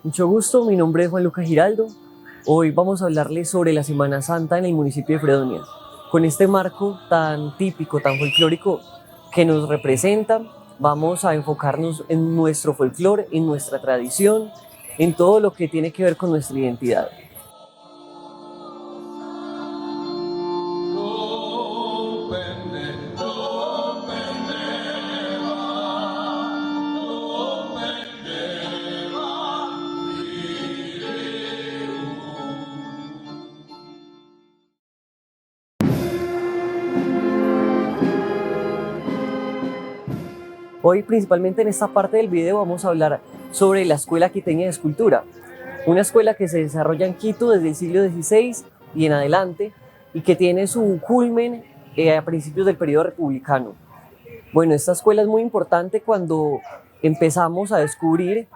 Mucho gusto, mi nombre es Juan Lucas Giraldo. Hoy vamos a hablarles sobre la Semana Santa en el municipio de Fredonia. Con este marco tan típico, tan folclórico que nos representa, vamos a enfocarnos en nuestro folclore, en nuestra tradición, en todo lo que tiene que ver con nuestra identidad. Hoy, principalmente en esta parte del video, vamos a hablar sobre la Escuela Quiteña de Escultura, una escuela que se desarrolla en Quito desde el siglo XVI y en adelante, y que tiene su culmen a principios del periodo republicano. Bueno, esta escuela es muy importante cuando empezamos a descubrir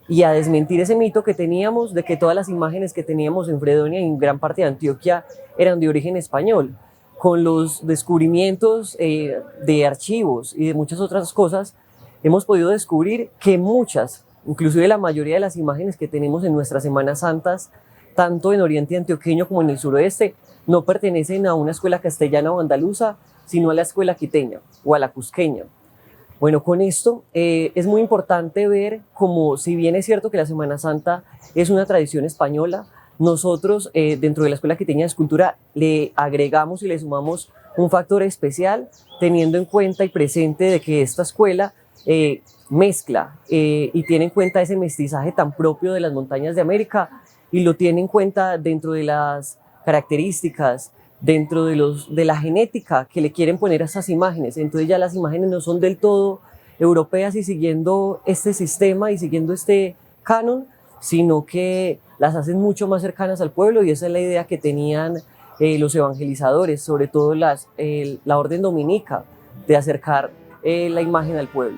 y a desmentir ese mito que teníamos de que todas las imágenes que teníamos en Fredonia y en gran parte de Antioquia eran de origen español. Con los descubrimientos de archivos y de muchas otras cosas, hemos podido descubrir que muchas, inclusive la mayoría de las imágenes que tenemos en nuestras Semanas Santas, tanto en Oriente Antioqueño como en el suroeste, no pertenecen a una escuela castellana o andaluza, sino a la escuela quiteña o a la cusqueña. Bueno, con esto es muy importante ver como, si bien es cierto que la Semana Santa es una tradición española, nosotros dentro de la Escuela Quiteña de Escultura le agregamos y le sumamos un factor especial, teniendo en cuenta y presente de que esta escuela mezcla y tiene en cuenta ese mestizaje tan propio de las montañas de América, y lo tiene en cuenta dentro de las características, dentro de la genética que le quieren poner a estas imágenes. Entonces ya las imágenes no son del todo europeas y siguiendo este sistema y siguiendo este canon, sino que las hacen mucho más cercanas al pueblo, y esa es la idea que tenían los evangelizadores, sobre todo la orden dominica, de acercar la imagen al pueblo.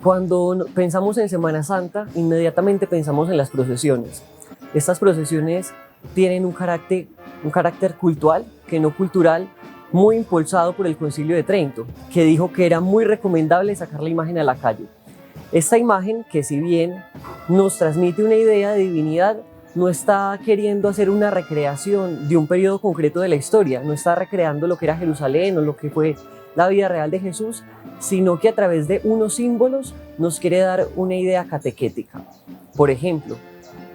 Cuando pensamos en Semana Santa, inmediatamente pensamos en las procesiones. Estas procesiones tienen un carácter cultural, que no cultural, muy impulsado por el Concilio de Trento, que dijo que era muy recomendable sacar la imagen a la calle. Esta imagen, que si bien nos transmite una idea de divinidad, no está queriendo hacer una recreación de un periodo concreto de la historia, no está recreando lo que era Jerusalén o lo que fue la vida real de Jesús, sino que a través de unos símbolos nos quiere dar una idea catequética. Por ejemplo,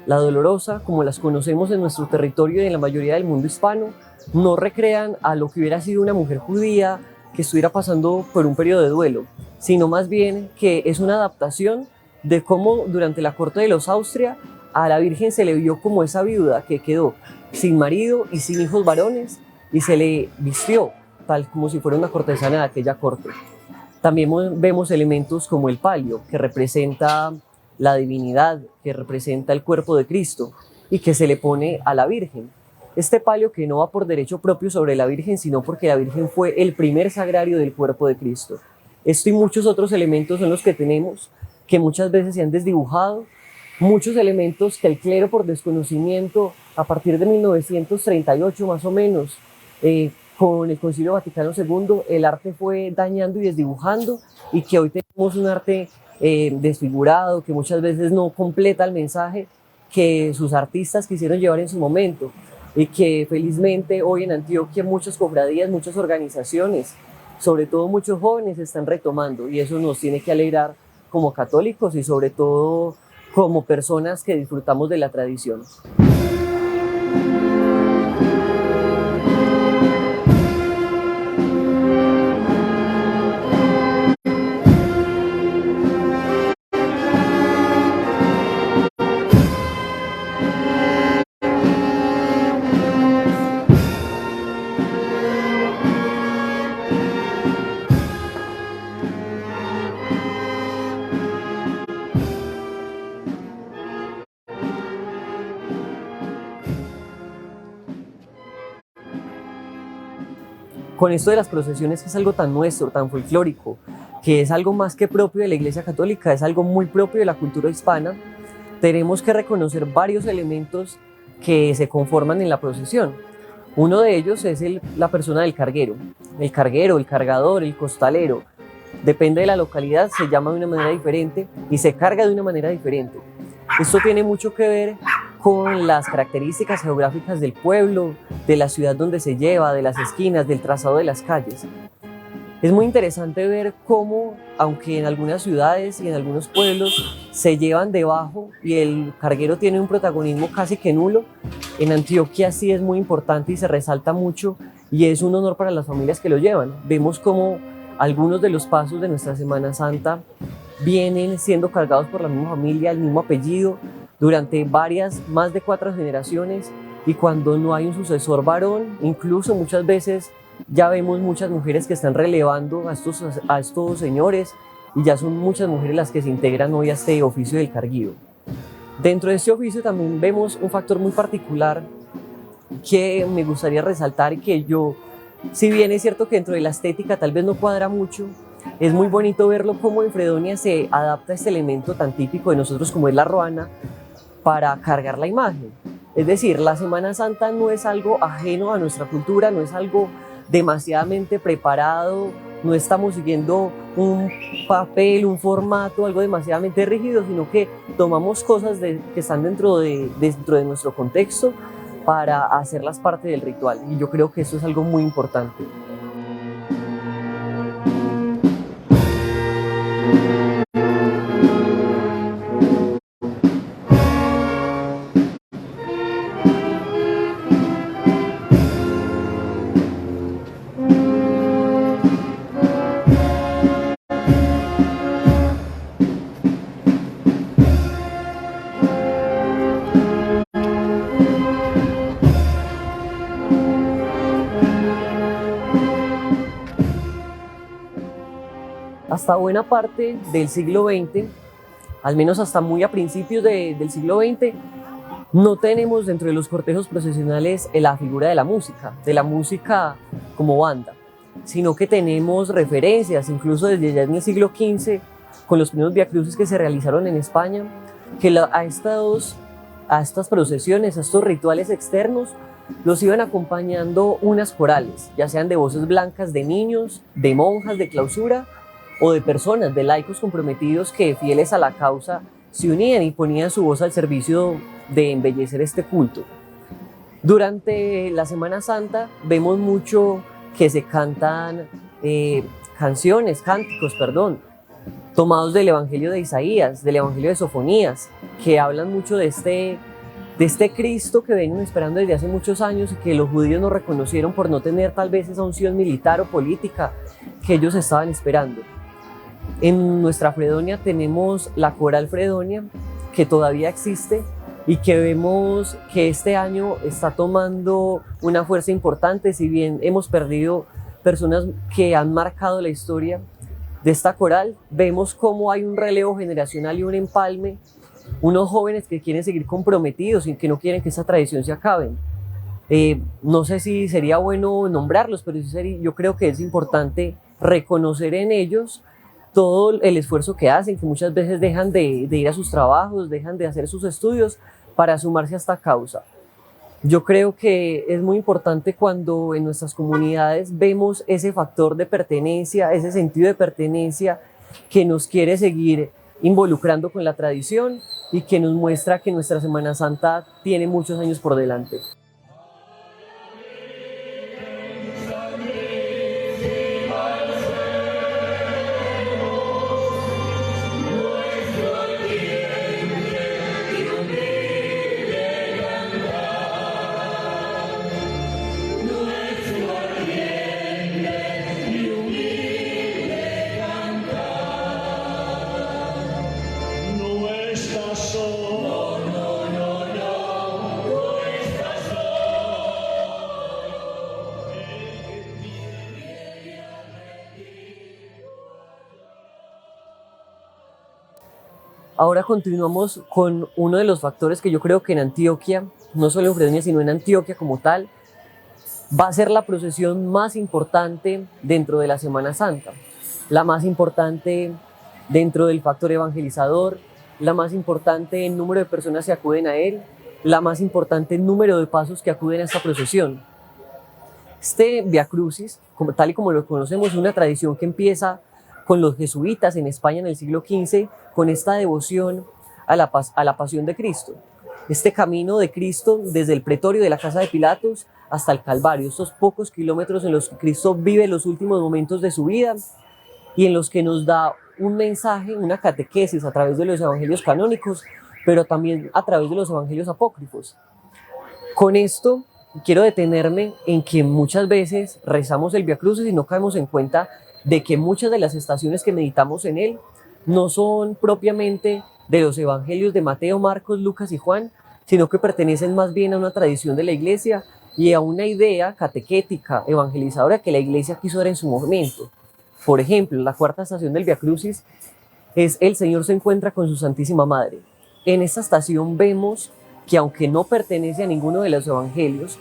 la Dolorosa, como las conocemos en nuestro territorio y en la mayoría del mundo hispano, no recrean a lo que hubiera sido una mujer judía que estuviera pasando por un periodo de duelo, sino más bien que es una adaptación de cómo durante la corte de los Austria a la Virgen se le vio como esa viuda que quedó sin marido y sin hijos varones, y se le vistió tal como si fuera una cortesana de aquella corte. También vemos elementos como el palio, que representa la divinidad, que representa el cuerpo de Cristo y que se le pone a la Virgen. Este palio que no va por derecho propio sobre la Virgen, sino porque la Virgen fue el primer sagrario del cuerpo de Cristo. Esto y muchos otros elementos son los que tenemos, que muchas veces se han desdibujado, muchos elementos que el clero, por desconocimiento, a partir de 1938 más o menos, con el Concilio Vaticano II, el arte fue dañando y desdibujando, y que hoy tenemos un arte desfigurado, que muchas veces no completa el mensaje que sus artistas quisieron llevar en su momento, y que felizmente hoy en Antioquia muchas cofradías, muchas organizaciones, sobre todo muchos jóvenes, están retomando, y eso nos tiene que alegrar como católicos y sobre todo como personas que disfrutamos de la tradición. Con esto de las procesiones, que es algo tan nuestro, tan folclórico, que es algo más que propio de la Iglesia Católica, es algo muy propio de la cultura hispana, tenemos que reconocer varios elementos que se conforman en la procesión. Uno de ellos es la persona del carguero. El carguero, el cargador, el costalero. Depende de la localidad, se llama de una manera diferente y se carga de una manera diferente. Esto tiene mucho que ver con las características geográficas del pueblo, de la ciudad donde se lleva, de las esquinas, del trazado de las calles. Es muy interesante ver cómo, aunque en algunas ciudades y en algunos pueblos se llevan debajo y el carguero tiene un protagonismo casi que nulo, en Antioquia sí es muy importante y se resalta mucho y es un honor para las familias que lo llevan. Vemos cómo algunos de los pasos de nuestra Semana Santa vienen siendo cargados por la misma familia, el mismo apellido, durante más de 4 generaciones, y cuando no hay un sucesor varón, incluso muchas veces ya vemos muchas mujeres que están relevando a estos señores y ya son muchas mujeres las que se integran hoy a este oficio del carguido. Dentro de este oficio también vemos un factor muy particular que me gustaría resaltar y que si bien es cierto que dentro de la estética tal vez no cuadra mucho, es muy bonito verlo cómo en Fredonia se adapta este elemento tan típico de nosotros como es la ruana para cargar la imagen. Es decir, la Semana Santa no es algo ajeno a nuestra cultura, no es algo demasiadamente preparado, no estamos siguiendo un papel, un formato, algo demasiadamente rígido, sino que tomamos cosas que están dentro de nuestro contexto para hacerlas parte del ritual. Y yo creo que eso es algo muy importante. Hasta buena parte del siglo XX, al menos hasta muy a principios del siglo XX, no tenemos dentro de los cortejos procesionales la figura de la música como banda, sino que tenemos referencias, incluso desde ya en el siglo XV, con los primeros viacrucis que se realizaron en España, que a estas procesiones, a estos rituales externos, los iban acompañando unas corales, ya sean de voces blancas de niños, de monjas de clausura, o de personas, de laicos comprometidos que, fieles a la causa, se unían y ponían su voz al servicio de embellecer este culto. Durante la Semana Santa vemos mucho que se cantan cánticos, tomados del Evangelio de Isaías, del Evangelio de Sofonías, que hablan mucho de este Cristo que vienen esperando desde hace muchos años y que los judíos no reconocieron por no tener tal vez esa unción militar o política que ellos estaban esperando. En nuestra Fredonia tenemos la Coral Fredonia, que todavía existe y que vemos que este año está tomando una fuerza importante. Si bien hemos perdido personas que han marcado la historia de esta coral, vemos cómo hay un relevo generacional y un empalme, unos jóvenes que quieren seguir comprometidos y que no quieren que esta tradición se acabe. No sé si sería bueno nombrarlos, pero yo creo que es importante reconocer en ellos todo el esfuerzo que hacen, que muchas veces dejan de ir a sus trabajos, dejan de hacer sus estudios para sumarse a esta causa. Yo creo que es muy importante cuando en nuestras comunidades vemos ese factor de pertenencia, ese sentido de pertenencia que nos quiere seguir involucrando con la tradición y que nos muestra que nuestra Semana Santa tiene muchos años por delante. Ahora continuamos con uno de los factores que yo creo que en Antioquia, no solo en Fredonia, sino en Antioquia como tal, va a ser la procesión más importante dentro de la Semana Santa, la más importante dentro del factor evangelizador, la más importante en número de personas que acuden a él, la más importante en número de pasos que acuden a esta procesión. Este Via Crucis, tal y como lo conocemos, es una tradición que empieza con los jesuitas en España en el siglo XV, con esta devoción a la pasión de Cristo. Este camino de Cristo desde el pretorio de la casa de Pilatos hasta el Calvario, estos pocos kilómetros en los que Cristo vive los últimos momentos de su vida y en los que nos da un mensaje, una catequesis a través de los evangelios canónicos, pero también a través de los evangelios apócrifos. Con esto quiero detenerme en que muchas veces rezamos el Via Crucis y no caemos en cuenta de que muchas de las estaciones que meditamos en él no son propiamente de los evangelios de Mateo, Marcos, Lucas y Juan, sino que pertenecen más bien a una tradición de la Iglesia y a una idea catequética, evangelizadora que la Iglesia quiso dar en su momento. Por ejemplo, la cuarta estación del Via Crucis es el Señor se encuentra con su Santísima Madre. En esta estación vemos que aunque no pertenece a ninguno de los evangelios,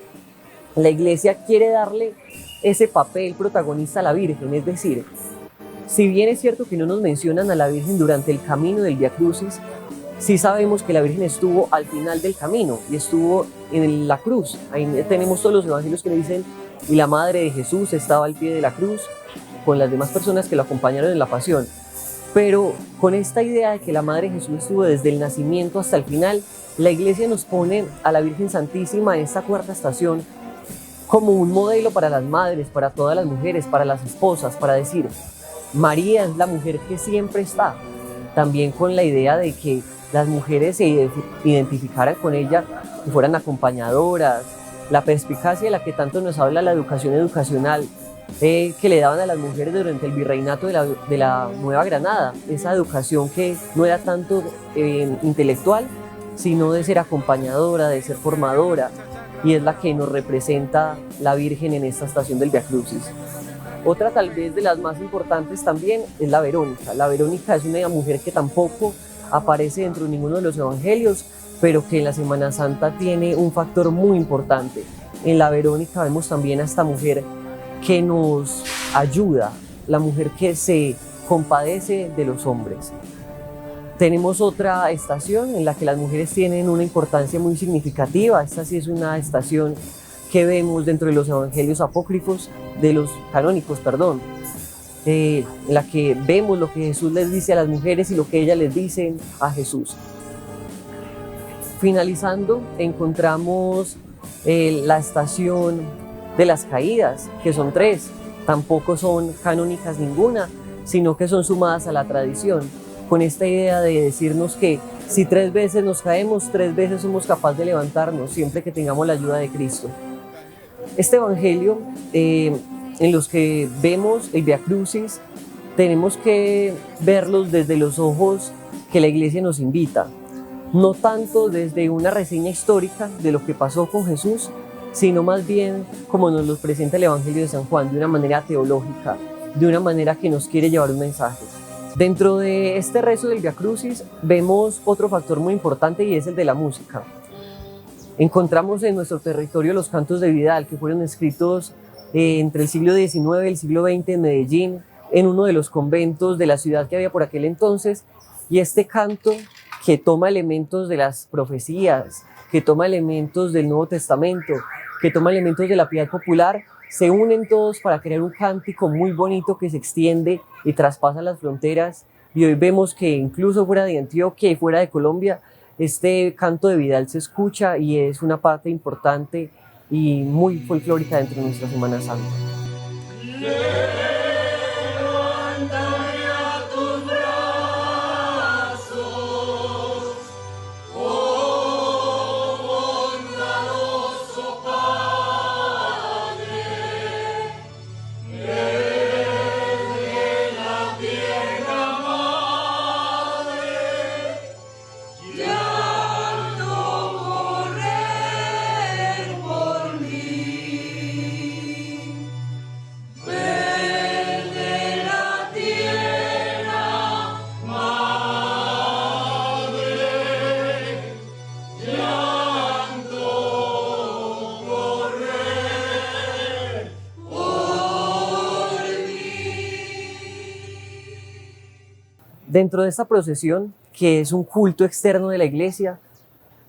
la Iglesia quiere darle ese papel protagonista a la Virgen, es decir, si bien es cierto que no nos mencionan a la Virgen durante el camino del Via Crucis, sí sabemos que la Virgen estuvo al final del camino y estuvo en la cruz. Ahí tenemos todos los evangelios que le dicen, y la Madre de Jesús estaba al pie de la cruz con las demás personas que lo acompañaron en la pasión. Pero con esta idea de que la Madre de Jesús estuvo desde el nacimiento hasta el final, la Iglesia nos pone a la Virgen Santísima en esta cuarta estación como un modelo para las madres, para todas las mujeres, para las esposas, para decir, María es la mujer que siempre está. También con la idea de que las mujeres se identificaran con ella, que fueran acompañadoras, la perspicacia de la que tanto nos habla la educación educacional, que le daban a las mujeres durante el virreinato de la Nueva Granada, esa educación que no era tanto intelectual, sino de ser acompañadora, de ser formadora, y es la que nos representa la Virgen en esta estación del Via Crucis. Otra tal vez de las más importantes también es la Verónica. La Verónica es una mujer que tampoco aparece dentro de ninguno de los evangelios, pero que en la Semana Santa tiene un factor muy importante. En la Verónica vemos también a esta mujer que nos ayuda, la mujer que se compadece de los hombres. Tenemos otra estación en la que las mujeres tienen una importancia muy significativa. Esta sí es una estación que vemos dentro de los evangelios apócrifos, de los canónicos, perdón, en la que vemos lo que Jesús les dice a las mujeres y lo que ellas les dicen a Jesús. Finalizando, encontramos la estación de las caídas, que son 3, tampoco son canónicas ninguna, sino que son sumadas a la tradición, con esta idea de decirnos que si 3 veces nos caemos, 3 veces somos capaces de levantarnos, siempre que tengamos la ayuda de Cristo. Este evangelio, en los que vemos el Via Crucis, tenemos que verlos desde los ojos que la Iglesia nos invita, no tanto desde una reseña histórica de lo que pasó con Jesús, sino más bien como nos lo presenta el Evangelio de San Juan, de una manera teológica, de una manera que nos quiere llevar un mensaje. Dentro de este rezo del Via Crucis vemos otro factor muy importante y es el de la música. Encontramos en nuestro territorio los cantos de Vidal, que fueron escritos entre el siglo XIX y el siglo XX en Medellín, en uno de los conventos de la ciudad que había por aquel entonces, y este canto que toma elementos de las profecías, que toma elementos del Nuevo Testamento, que toma elementos de la piedad popular, se unen todos para crear un cántico muy bonito que se extiende y traspasa las fronteras, y hoy vemos que incluso fuera de Antioquia y fuera de Colombia, este canto de Vidal se escucha y es una parte importante y muy folclórica dentro de nuestra Semana Santa. Ven. Dentro de esta procesión, que es un culto externo de la iglesia,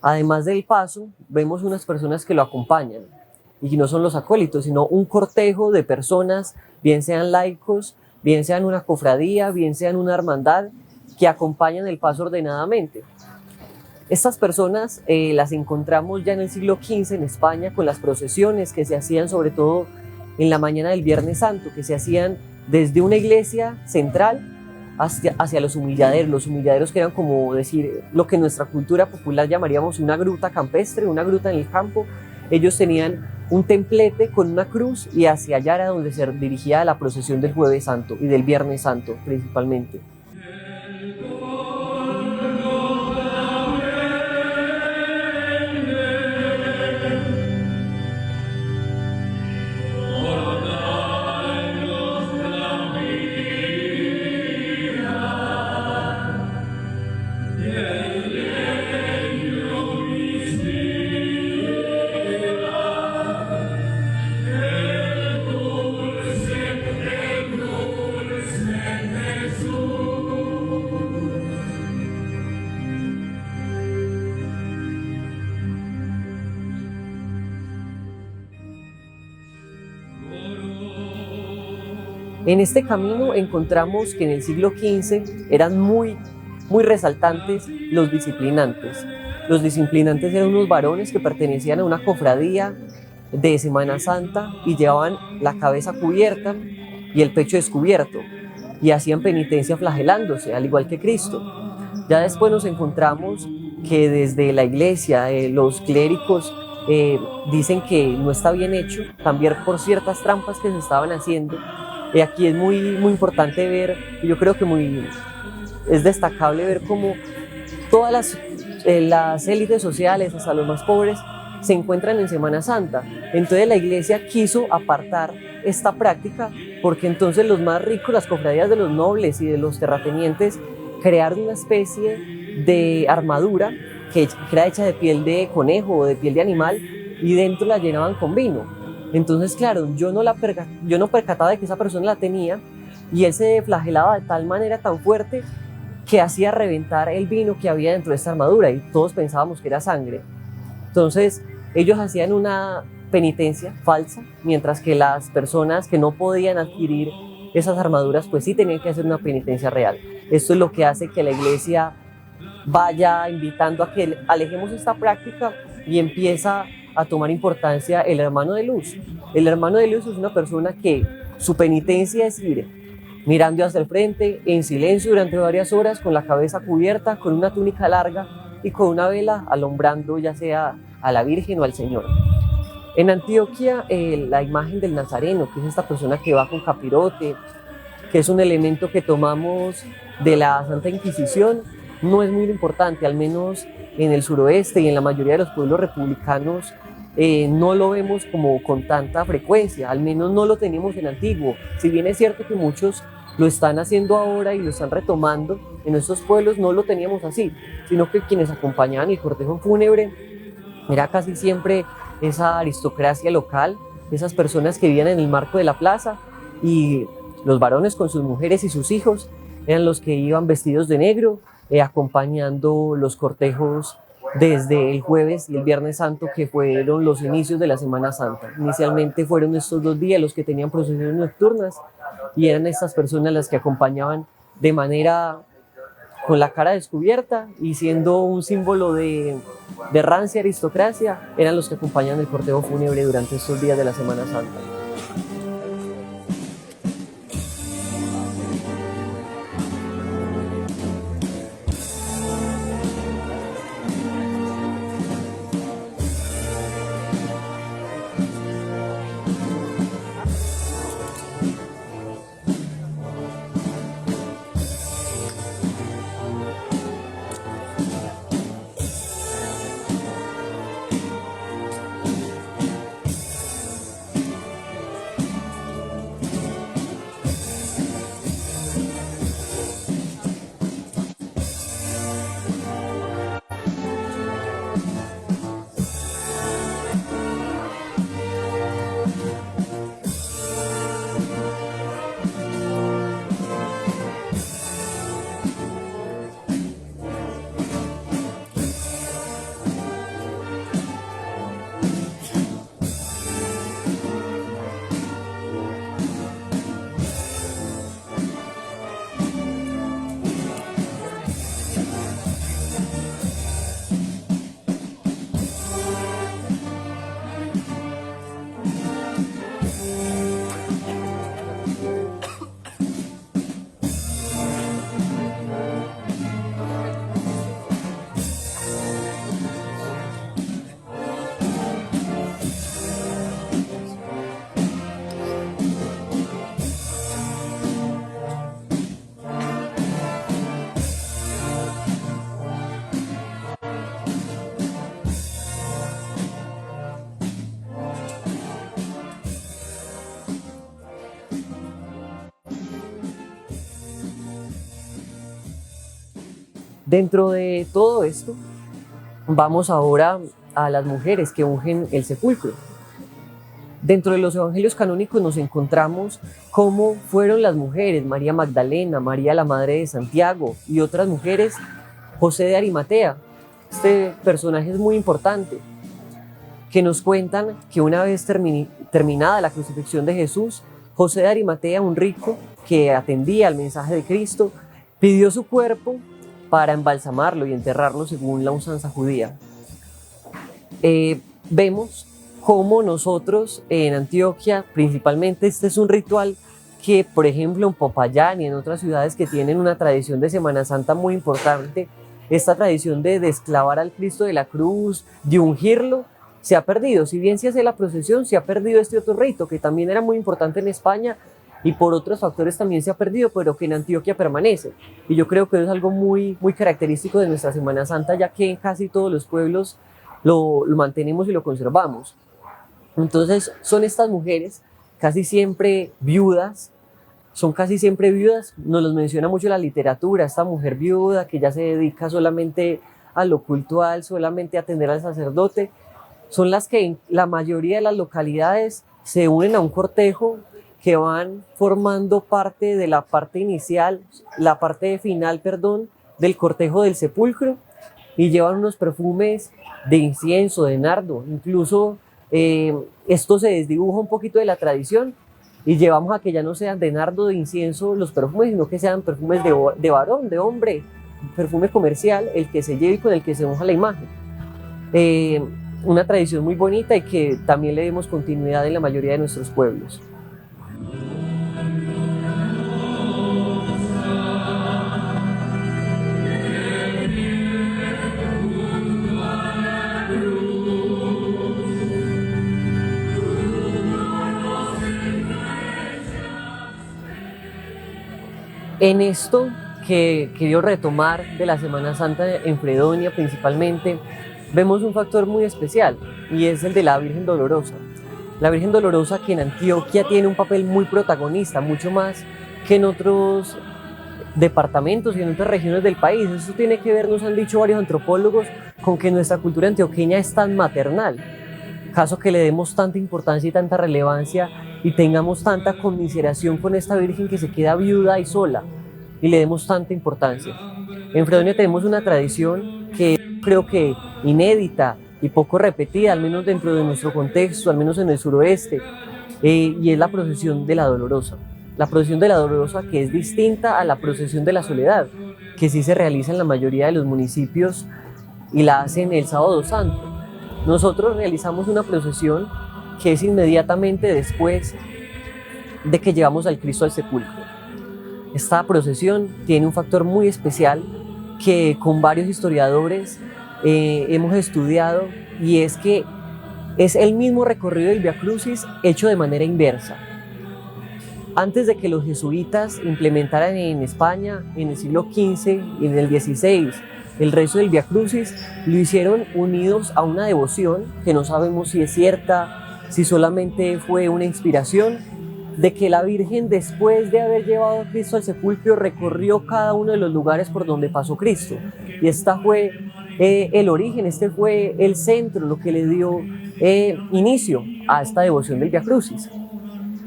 además del paso, vemos unas personas que lo acompañan y no son los acólitos, sino un cortejo de personas, bien sean laicos, bien sean una cofradía, bien sean una hermandad, que acompañan el paso ordenadamente. Estas personas las encontramos ya en el siglo XV en España con las procesiones que se hacían sobre todo en la mañana del Viernes Santo, que se hacían desde una iglesia central hacia los humilladeros que eran como decir lo que en nuestra cultura popular llamaríamos una gruta campestre, una gruta en el campo. Ellos tenían un templete con una cruz y hacia allá era donde se dirigía la procesión del Jueves Santo y del Viernes Santo principalmente. En este camino encontramos que en el siglo XV eran muy resaltantes los disciplinantes. Los disciplinantes eran unos varones que pertenecían a una cofradía de Semana Santa y llevaban la cabeza cubierta y el pecho descubierto y hacían penitencia flagelándose, al igual que Cristo. Ya después nos encontramos que desde la iglesia los clérigos dicen que no está bien hecho, también por ciertas trampas que se estaban haciendo. Aquí es muy importante ver, y yo creo que es destacable ver cómo todas las élites sociales, hasta los más pobres, se encuentran en Semana Santa. Entonces la iglesia quiso apartar esta práctica porque entonces los más ricos, las cofradías de los nobles y de los terratenientes, crearon una especie de armadura que era hecha de piel de conejo o de piel de animal y dentro la llenaban con vino. Entonces, claro, yo no percataba de que esa persona la tenía y él se flagelaba de tal manera tan fuerte que hacía reventar el vino que había dentro de esta armadura y todos pensábamos que era sangre. Entonces, ellos hacían una penitencia falsa, mientras que las personas que no podían adquirir esas armaduras, pues sí tenían que hacer una penitencia real. Esto es lo que hace que la iglesia vaya invitando a que alejemos esta práctica y empieza a tomar importancia el hermano de luz. El hermano de luz es una persona que su penitencia es ir mirando hacia el frente, en silencio durante varias horas, con la cabeza cubierta, con una túnica larga y con una vela alumbrando ya sea a la Virgen o al Señor. En Antioquia, la imagen del Nazareno, que es esta persona que va con capirote, que es un elemento que tomamos de la Santa Inquisición, no es muy importante, al menos en el suroeste y en la mayoría de los pueblos republicanos no lo vemos como con tanta frecuencia, al menos no lo teníamos en antiguo. Si bien es cierto que muchos lo están haciendo ahora y lo están retomando, en estos pueblos no lo teníamos así, sino que quienes acompañaban el cortejo fúnebre era casi siempre esa aristocracia local, esas personas que vivían en el marco de la plaza, y los varones con sus mujeres y sus hijos eran los que iban vestidos de negro, acompañando los cortejos desde el jueves y el viernes santo, que fueron los inicios de la Semana Santa. Inicialmente fueron estos 2 días los que tenían procesiones nocturnas y eran estas personas las que acompañaban de manera con la cara descubierta y siendo un símbolo de rancia aristocracia, eran los que acompañaban el cortejo fúnebre durante estos días de la Semana Santa. Dentro de todo esto, vamos ahora a las mujeres que ungen el sepulcro. Dentro de los evangelios canónicos nos encontramos cómo fueron las mujeres, María Magdalena, María la Madre de Santiago y otras mujeres, José de Arimatea. Este personaje es muy importante, que nos cuentan que una vez terminada la crucifixión de Jesús, José de Arimatea, un rico que atendía al mensaje de Cristo, pidió su cuerpo para embalsamarlo y enterrarlo según la usanza judía. Vemos cómo nosotros en Antioquia, principalmente, este es un ritual que, por ejemplo, en Popayán y en otras ciudades que tienen una tradición de Semana Santa muy importante, esta tradición de desclavar al Cristo de la cruz, de ungirlo, se ha perdido. Si bien se hace la procesión, se ha perdido este otro rito que también era muy importante en España y por otros factores también se ha perdido, pero que en Antioquia permanece. Y yo creo que es algo muy característico de nuestra Semana Santa, ya que en casi todos los pueblos lo mantenemos y lo conservamos. Entonces son estas mujeres casi siempre viudas, nos los menciona mucho la literatura, esta mujer viuda que ya se dedica solamente a lo cultural, solamente a atender al sacerdote, son las que en la mayoría de las localidades se unen a un cortejo que van formando parte de la parte inicial, la parte final, del cortejo del sepulcro, y llevan unos perfumes de incienso, de nardo, incluso esto se desdibuja un poquito de la tradición y llevamos a que ya no sean de nardo, de incienso los perfumes, sino que sean perfumes de varón, de hombre, perfume comercial, el que se lleve y con el que se unja la imagen. Una tradición muy bonita y que también le demos continuidad en la mayoría de nuestros pueblos. En esto que quiero retomar de la Semana Santa en Fredonia principalmente, vemos un factor muy especial y es el de la Virgen Dolorosa. La Virgen Dolorosa que en Antioquia tiene un papel muy protagonista, mucho más que en otros departamentos y en otras regiones del país. Eso tiene que ver, nos han dicho varios antropólogos, con que nuestra cultura antioqueña es tan maternal, caso que le demos tanta importancia y tanta relevancia y tengamos tanta conmiseración con esta Virgen que se queda viuda y sola y le demos tanta importancia. En Fredonia tenemos una tradición que creo que inédita y poco repetida, al menos dentro de nuestro contexto, al menos en el suroeste, y es la procesión de la Dolorosa. La procesión de la Dolorosa, que es distinta a la procesión de la Soledad, que sí se realiza en la mayoría de los municipios y la hacen el Sábado Santo. Nosotros realizamos una procesión que es inmediatamente después de que llevamos al Cristo al sepulcro. Esta procesión tiene un factor muy especial que con varios historiadores hemos estudiado, y es que es el mismo recorrido del Vía Crucis hecho de manera inversa. Antes de que los jesuitas implementaran en España, en el siglo XV y en el XVI, el rezo del Vía Crucis, lo hicieron unidos a una devoción que no sabemos si es cierta, si solamente fue una inspiración, de que la Virgen, después de haber llevado a Cristo al sepulcro, recorrió cada uno de los lugares por donde pasó Cristo. Y esta fue el origen, este fue el centro, lo que le dio inicio a esta devoción del Vía Crucis.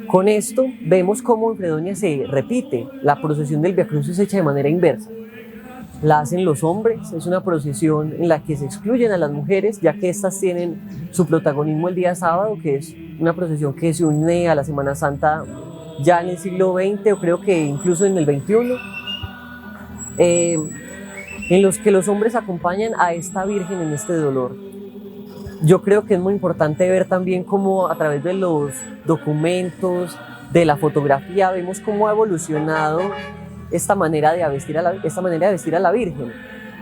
Con esto vemos cómo en Fredonia se repite la procesión del Vía Crucis hecha de manera inversa. La hacen los hombres, es una procesión en la que se excluyen a las mujeres, ya que estas tienen su protagonismo el día sábado, que es una procesión que se une a la Semana Santa ya en el siglo XX, o creo que incluso en el XXI, en los que los hombres acompañan a esta Virgen en este dolor. Yo creo que es muy importante ver también cómo a través de los documentos, de la fotografía, vemos cómo ha evolucionado esta manera de vestir a la Virgen,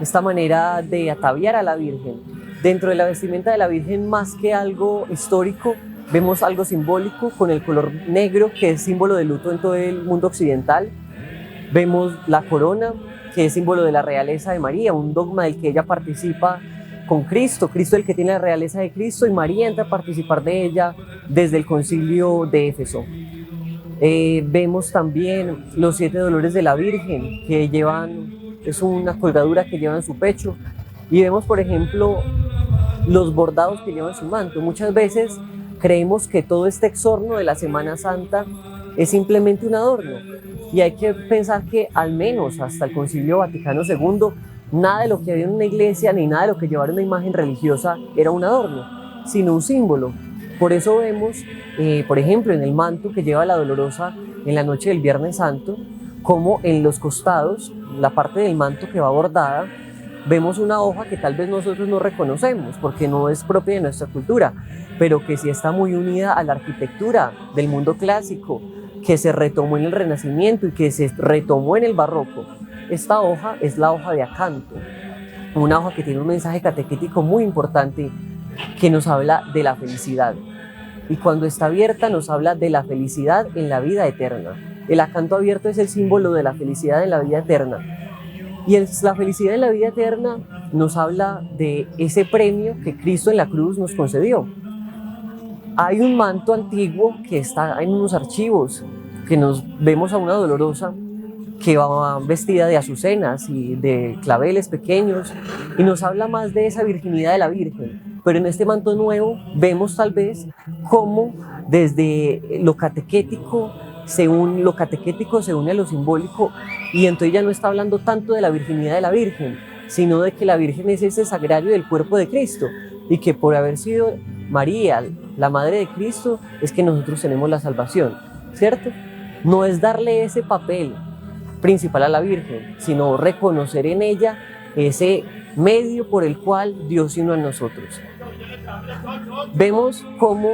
esta manera de ataviar a la Virgen. Dentro de la vestimenta de la Virgen, más que algo histórico, vemos algo simbólico con el color negro, que es símbolo de luto en todo el mundo occidental. Vemos la corona, que es símbolo de la realeza de María, un dogma del que ella participa con Cristo. Cristo es el que tiene la realeza de Cristo y María entra a participar de ella desde el concilio de Éfeso. Vemos también los 7 dolores de la Virgen, que llevan es una colgadura que lleva en su pecho, y vemos, por ejemplo, los bordados que lleva en su manto. Muchas veces creemos que todo este exorno de la Semana Santa es simplemente un adorno, y hay que pensar que al menos hasta el Concilio Vaticano II, nada de lo que había en una iglesia ni nada de lo que llevara una imagen religiosa era un adorno, sino un símbolo. Por eso vemos, por ejemplo, en el manto que lleva la Dolorosa en la noche del Viernes Santo, como en los costados, la parte del manto que va bordada, vemos una hoja que tal vez nosotros no reconocemos porque no es propia de nuestra cultura, pero que sí está muy unida a la arquitectura del mundo clásico, que se retomó en el Renacimiento y que se retomó en el Barroco. Esta hoja es la hoja de acanto, una hoja que tiene un mensaje catequético muy importante que nos habla de la felicidad. Y cuando está abierta nos habla de la felicidad en la vida eterna. El acanto abierto es el símbolo de la felicidad en la vida eterna. Y la felicidad en la vida eterna nos habla de ese premio que Cristo en la cruz nos concedió. Hay un manto antiguo que está en unos archivos, que nos vemos a una Dolorosa que va vestida de azucenas y de claveles pequeños, y nos habla más de esa virginidad de la Virgen. Pero en este manto nuevo vemos tal vez cómo desde lo catequético se une a lo simbólico, y entonces ya no está hablando tanto de la virginidad de la Virgen, sino de que la Virgen es ese sagrario del cuerpo de Cristo, y que por haber sido María, la madre de Cristo, es que nosotros tenemos la salvación, ¿cierto? No es darle ese papel principal a la Virgen, sino reconocer en ella ese medio por el cual Dios vino a nosotros. Vemos cómo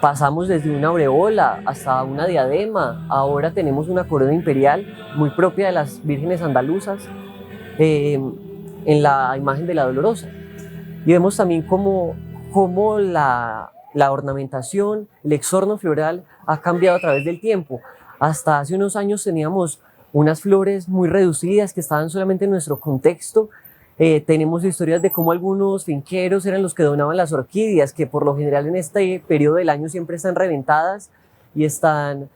pasamos desde una aureola hasta una diadema. Ahora tenemos una corona imperial muy propia de las vírgenes andaluzas en la imagen de la Dolorosa. Y vemos también cómo la ornamentación, el exorno floral ha cambiado a través del tiempo. Hasta hace unos años teníamos unas flores muy reducidas que estaban solamente en nuestro contexto. Tenemos historias de cómo algunos finqueros eran los que donaban las orquídeas, que por lo general en este periodo del año siempre están reventadas y están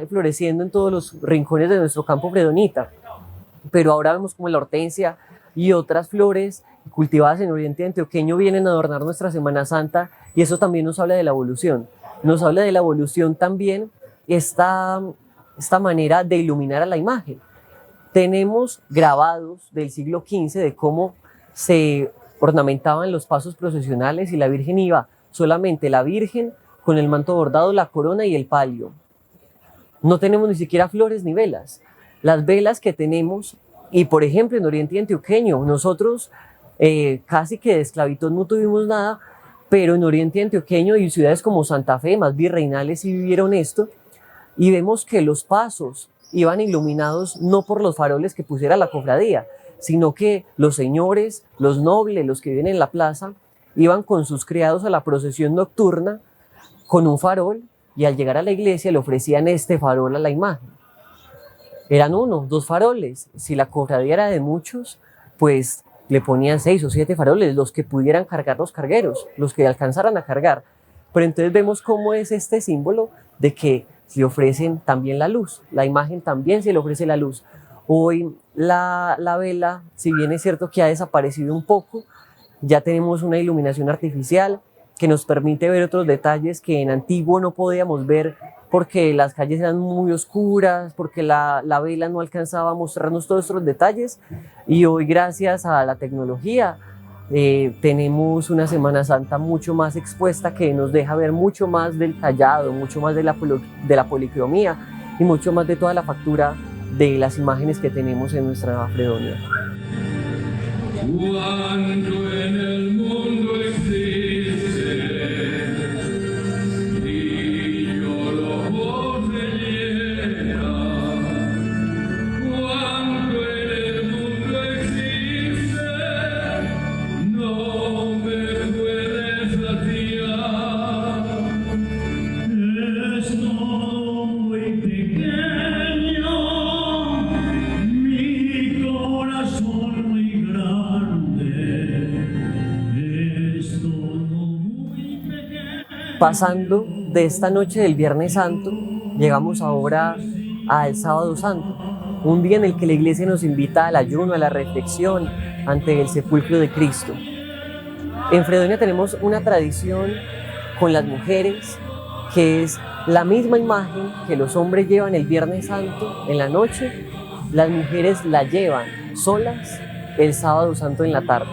floreciendo en todos los rincones de nuestro campo predonita. Pero ahora vemos como la hortensia y otras flores cultivadas en Oriente Antioqueño vienen a adornar nuestra Semana Santa, y eso también nos habla de la evolución. Nos habla de la evolución también esta manera de iluminar a la imagen. Tenemos grabados del siglo XV de cómo se ornamentaban los pasos procesionales, y la Virgen iba solamente la Virgen con el manto bordado, la corona y el palio. No tenemos ni siquiera flores ni velas. Las velas que tenemos, y por ejemplo en Oriente Antioqueño, nosotros casi que de esclavitud no tuvimos nada, pero en Oriente Antioqueño y ciudades como Santa Fe, más virreinales, sí vivieron esto, y vemos que los pasos iban iluminados no por los faroles que pusiera la cofradía, sino que los señores, los nobles, los que viven en la plaza, iban con sus criados a la procesión nocturna con un farol, y al llegar a la iglesia le ofrecían este farol a la imagen. Eran 1, 2 faroles. Si la cofradía era de muchos, pues le ponían 6 o 7 faroles, los que pudieran cargar los cargueros, los que alcanzaran a cargar. Pero entonces vemos cómo es este símbolo de que le ofrecen también la luz, la imagen también se le ofrece la luz. Hoy la vela, si bien es cierto que ha desaparecido un poco, ya tenemos una iluminación artificial que nos permite ver otros detalles que en antiguo no podíamos ver porque las calles eran muy oscuras, porque la vela no alcanzaba a mostrarnos todos estos detalles, y hoy gracias a la tecnología tenemos una Semana Santa mucho más expuesta, que nos deja ver mucho más del tallado, mucho más de la policromía y mucho más de toda la factura de las imágenes que tenemos en nuestra Fredonia. Cuando en el mundo existe y yo lo llena, cuando en el mundo existe no me puedes saciar. Es todo muy pequeño, mi corazón muy grande. Es todo muy pequeño. Pasando de esta noche del Viernes Santo, llegamos ahora al Sábado Santo. un día en el que la Iglesia nos invita al ayuno, a la reflexión ante el sepulcro de Cristo. En Fredonia tenemos una tradición con las mujeres que es la misma imagen que los hombres llevan el Viernes Santo en la noche, las mujeres la llevan solas el Sábado Santo en la tarde.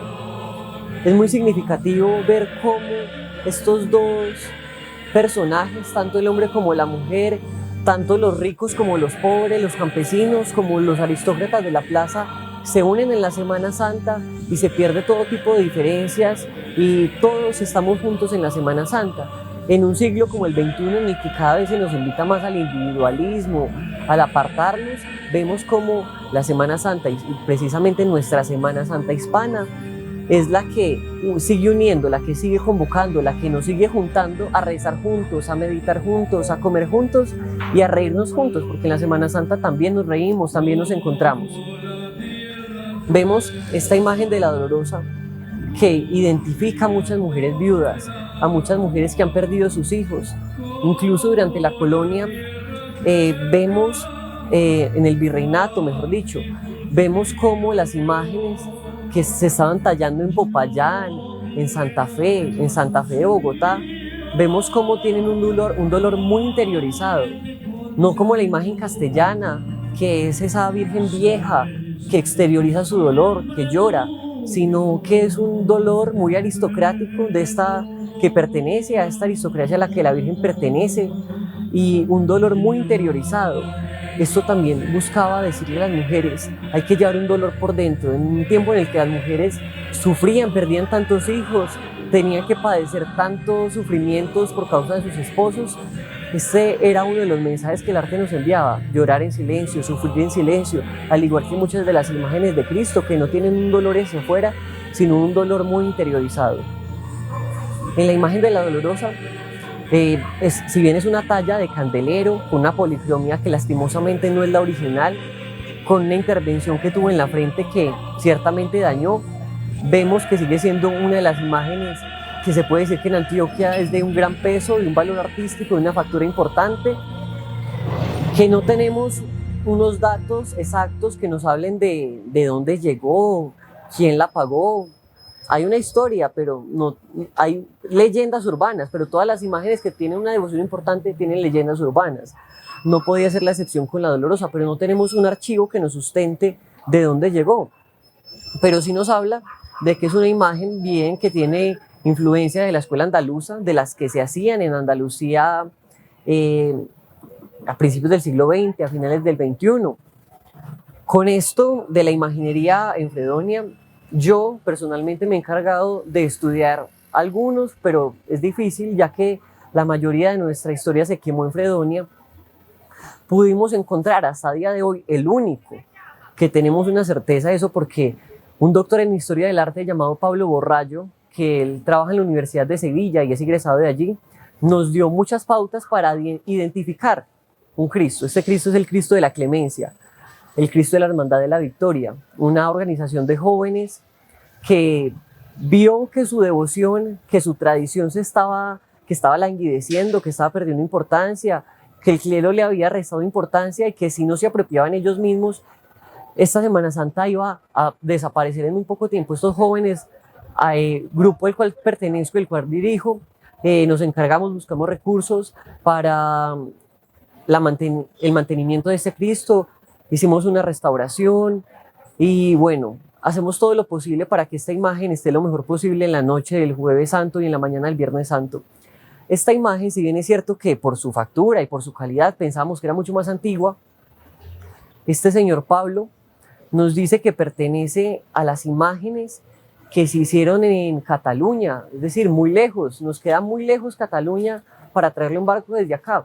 Es muy significativo ver cómo estos dos personajes, tanto el hombre como la mujer, tanto los ricos como los pobres, los campesinos como los aristócratas de la plaza, se unen en la Semana Santa y se pierde todo tipo de diferencias y todos estamos juntos en la Semana Santa. En un siglo como el XXI, en el que cada vez se nos invita más al individualismo, al apartarnos, vemos como la Semana Santa, y precisamente nuestra Semana Santa hispana, es la que sigue uniendo, la que sigue convocando, la que nos sigue juntando a rezar juntos, a meditar juntos, a comer juntos y a reírnos juntos, porque en la Semana Santa también nos reímos, también nos encontramos. Vemos esta imagen de la Dolorosa que identifica a muchas mujeres viudas, a muchas mujeres que han perdido sus hijos. Incluso durante la colonia vemos, en el virreinato, mejor dicho, vemos cómo las imágenes que se estaban tallando en Popayán, en Santa Fe de Bogotá, vemos cómo tienen un dolor muy interiorizado, no como la imagen castellana, que es esa virgen vieja que exterioriza su dolor, que llora, sino que es un dolor muy aristocrático que pertenece a esta aristocracia a la que la Virgen pertenece, y un dolor muy interiorizado. Esto también buscaba decirle a las mujeres, hay que llevar un dolor por dentro. En un tiempo en el que las mujeres sufrían, perdían tantos hijos, tenían que padecer tantos sufrimientos por causa de sus esposos, este era uno de los mensajes que el arte nos enviaba: llorar en silencio, sufrir en silencio, al igual que muchas de las imágenes de Cristo, que no tienen un dolor hacia afuera, sino un dolor muy interiorizado. En la imagen de la Dolorosa, si bien es una talla de candelero, con una policromía que lastimosamente no es la original, con una intervención que tuvo en la frente que ciertamente dañó, vemos que sigue siendo una de las imágenes que se puede decir que en Antioquia es de un gran peso, de un valor artístico, de una factura importante, que no tenemos unos datos exactos que nos hablen de dónde llegó, quién la pagó. Hay una historia, pero no hay leyendas urbanas, pero todas las imágenes que tienen una devoción importante tienen leyendas urbanas. No podía ser la excepción con la Dolorosa, pero no tenemos un archivo que nos sustente de dónde llegó. Pero sí nos habla de que es una imagen bien que tiene influencia de la escuela andaluza, de las que se hacían en Andalucía a principios del siglo XX, a finales del XXI. Con esto de la imaginería en Fredonia, yo personalmente me he encargado de estudiar algunos, pero es difícil ya que la mayoría de nuestra historia se quemó en Fredonia. Pudimos encontrar hasta el día de hoy el único que tenemos una certeza de eso, porque un doctor en historia del arte llamado Pablo Borrallo, que él trabaja en la Universidad de Sevilla y es egresado de allí, nos dio muchas pautas para identificar un Cristo. Este Cristo es el Cristo de la Clemencia, el Cristo de la Hermandad de la Victoria, una organización de jóvenes que vio que su devoción, que su tradición que estaba languideciendo, que estaba perdiendo importancia, que el clero le había restado importancia y que si no se apropiaban ellos mismos, esta Semana Santa iba a desaparecer en muy poco tiempo. Estos jóvenes, grupo al cual pertenezco, el cual dirijo, nos encargamos, buscamos recursos para el mantenimiento de este Cristo. Hicimos una restauración y bueno, hacemos todo lo posible para que esta imagen esté lo mejor posible en la noche del Jueves Santo y en la mañana del Viernes Santo. Esta imagen, si bien es cierto que por su factura y por su calidad pensábamos que era mucho más antigua, este señor Pablo nos dice que pertenece a las imágenes que se hicieron en Cataluña, es decir, muy lejos, nos queda muy lejos Cataluña para traerle un barco desde acá,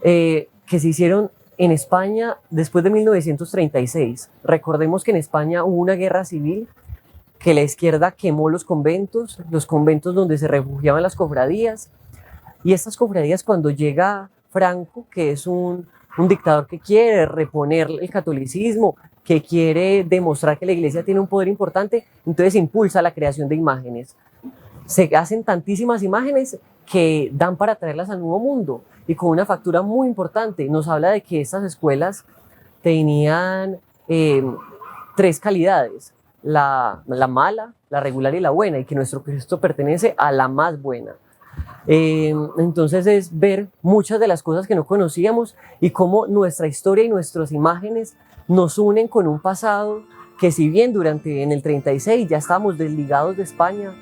que se hicieron en España después de 1936. Recordemos que en España hubo una guerra civil, que la izquierda quemó los conventos donde se refugiaban las cofradías, y estas cofradías, cuando llega Franco, que es un dictador que quiere reponer el catolicismo, que quiere demostrar que la iglesia tiene un poder importante, entonces impulsa la creación de imágenes. Se hacen tantísimas imágenes que dan para traerlas al Nuevo Mundo y con una factura muy importante. Nos habla de que estas escuelas tenían tres calidades, la mala, la regular y la buena, y que nuestro Cristo pertenece a la más buena. Entonces es ver muchas de las cosas que no conocíamos y cómo nuestra historia y nuestras imágenes nos unen con un pasado que, si bien en el 36 ya estábamos desligados de España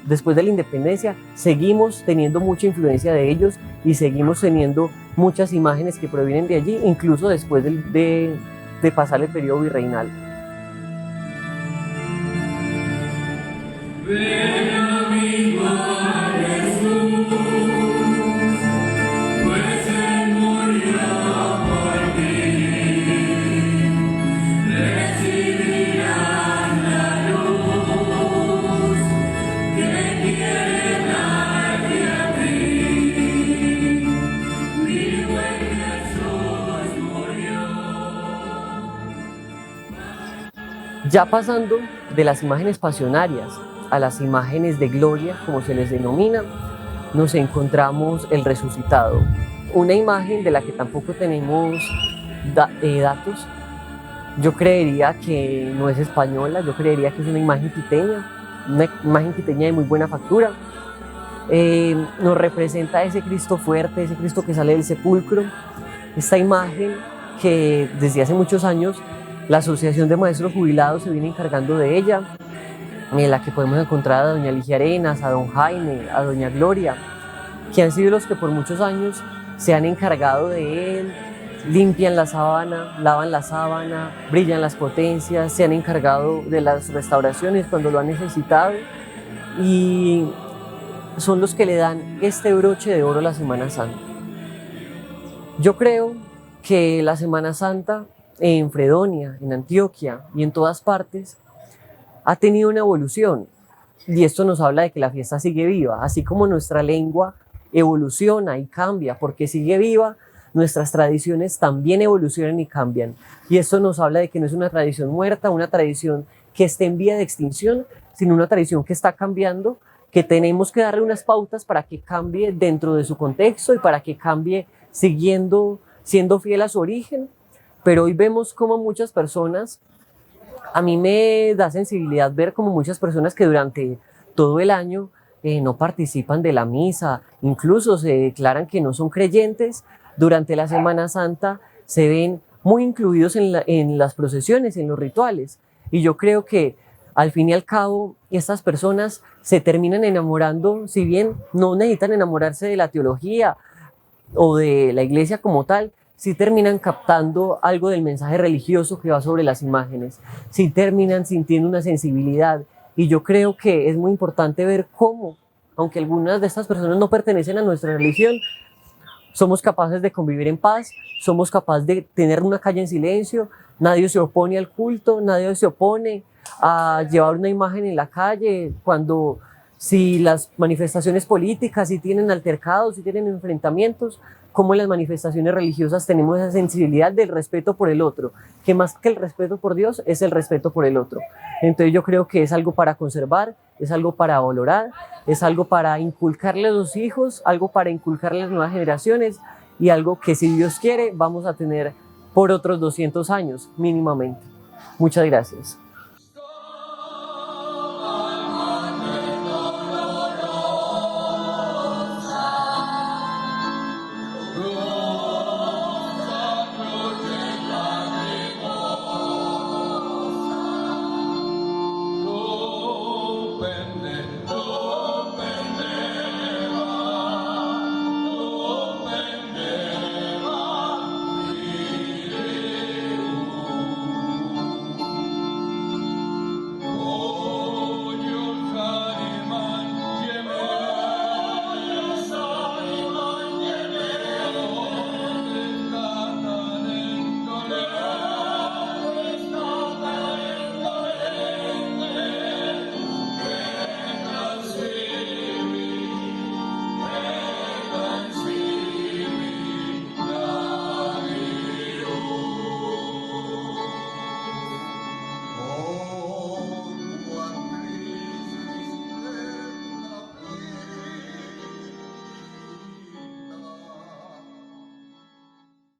después de la independencia, seguimos teniendo mucha influencia de ellos y seguimos teniendo muchas imágenes que provienen de allí, incluso después de pasar el periodo virreinal. Ven a mi Padre Jesús, pues Él murió por ti. Recibirás la luz que quiere darte a ti. Mi buen Jesús murió. Ya pasando de las imágenes pasionarias a las imágenes de gloria, como se les denomina, nos encontramos el resucitado, una imagen de la que tampoco tenemos datos. Yo creería que no es española, yo creería que es una imagen quiteña de muy buena factura. Nos representa ese Cristo fuerte, ese Cristo que sale del sepulcro, esta imagen que desde hace muchos años la Asociación de Maestros Jubilados se viene encargando de ella, en la que podemos encontrar a doña Ligia Arenas, a don Jaime, a doña Gloria, que han sido los que por muchos años se han encargado de él, limpian la sábana, lavan la sábana, brillan las potencias, se han encargado de las restauraciones cuando lo han necesitado y son los que le dan este broche de oro a la Semana Santa. Yo creo que la Semana Santa en Fredonia, en Antioquia y en todas partes ha tenido una evolución, y esto nos habla de que la fiesta sigue viva, así como nuestra lengua evoluciona y cambia porque sigue viva, nuestras tradiciones también evolucionan y cambian, y esto nos habla de que no es una tradición muerta, una tradición que esté en vía de extinción, sino una tradición que está cambiando, que tenemos que darle unas pautas para que cambie dentro de su contexto y para que cambie siendo fiel a su origen. Pero hoy vemos como muchas personas, a mí me da sensibilidad ver como muchas personas que durante todo el año no participan de la misa, incluso se declaran que no son creyentes, durante la Semana Santa se ven muy incluidos en las procesiones, en los rituales. Y yo creo que al fin y al cabo estas personas se terminan enamorando, si bien no necesitan enamorarse de la teología o de la iglesia como tal, sí terminan captando algo del mensaje religioso que va sobre las imágenes, sí terminan sintiendo una sensibilidad, y yo creo que es muy importante ver cómo, aunque algunas de estas personas no pertenecen a nuestra religión, somos capaces de convivir en paz, somos capaces de tener una calle en silencio, nadie se opone al culto, nadie se opone a llevar una imagen en la calle, si las manifestaciones políticas, si tienen altercados, si tienen enfrentamientos, como en las manifestaciones religiosas tenemos esa sensibilidad del respeto por el otro, que más que el respeto por Dios es el respeto por el otro. Entonces yo creo que es algo para conservar, es algo para valorar, es algo para inculcarle a los hijos, algo para inculcarle a las nuevas generaciones y algo que, si Dios quiere, vamos a tener por otros 200 años mínimamente. Muchas gracias.